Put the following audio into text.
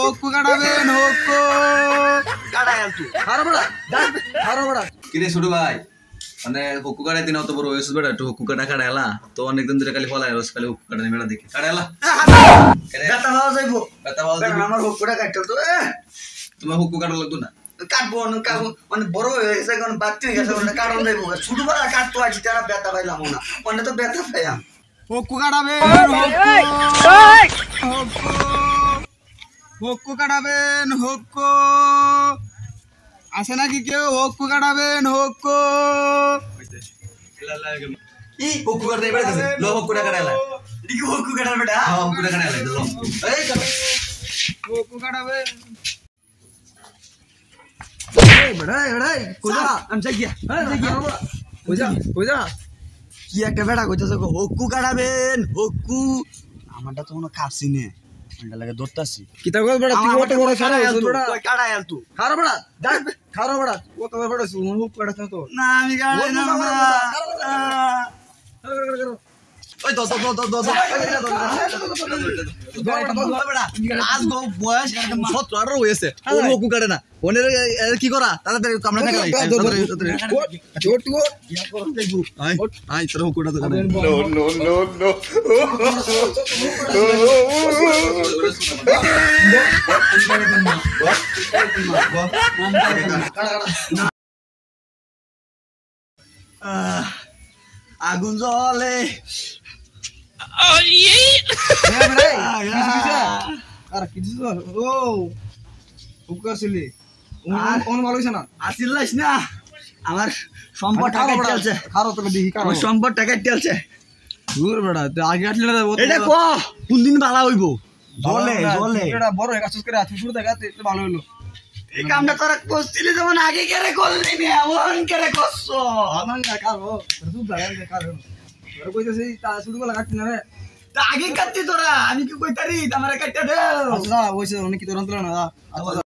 হোক্কু কাটাবেন হোক্কু কিরে ছোট ভাই মানে হুক্কু কাটাই দিন অত বড় হয়েছে বেটা একটু হুক্কু কাটা কাটাইলা তো অনেকদিন ধরে খালি ফলাই রোজ খালি হুক্কু কাটা মেলা দেখি কাটাইলা ব্যথা পাওয়া যাইব ব্যথা পাওয়া যাবে আমার হোক্কুটা কাটতে তো তোমার হুক্কু কাটা লাগতো না কাটবো মানে বড় হয়ে গেছে এখন বাড়তি হয়ে গেছে কারণ দেবো ছোট বেলা কাটতো আছি তারা ব্যথা পাইলাম না মানে তো ব্যথা পাইলাম হোক্কু কাটাবেন হোক্কু কাটাবেন হোক্কু আছে নাকি কেউ হোক্কু কাটাবেন হোক্কু কি হুক্কু কাটা দেবে বেটা লো হুক্কু কাটাইলা দিকে হোক্কু কাটার বেটা হ্যাঁ হুক্কু কাটাইলা লো এই কাটা হোক্কু কাটাবেন কি একটা বেড়া কইতেছে হক্কু কাটাবেন হক্কু আমারটা তো কোনো কাছি নে লাগে ধরতাছি কিতা কল বড় তুই কত বড় সারা হইছ বড় কাটাই আল তুই খারো বড় দেখ খারো বড় কত বড় হুক কাটাছ তো না আমি কাটাই না ওই দো আজ গো বয়স 17-18 হয়েছে ওর হুক কাটে না ওনের কি করা তাড়াতাড়ি আমরা কাটাই আই তোর হুক কাটা তো No. আগুন জ্বলে আর কিছু ও হুক করছিলি কোন ভালো হইছে না আসিলাস না আমার সম্পদ টাকা চলছে খারো তোকে দেখি কারো আমার সম্পদ টাকা চলছে দূর বেড়া তুই আগে আসলি না এটা ক কোন দিন ভালো হইব জ্বলে এটা বড় হয়ে কাজ করে আছিস শুরু দেখা তো ভালো হইলো এই কামটা তোরা করছিলি যেমন আগে কেরে করলি না এমন কেরে করছো আমার না কারো তুই জানেন যে কারো তোর কইতেছি তা শুরু করে কাটতি না রে তা আগে কাটতি তোরা আমি কি কইতারি আমারে কাটতে দে আচ্ছা ওইছে অনেক কি তোর অন্তর না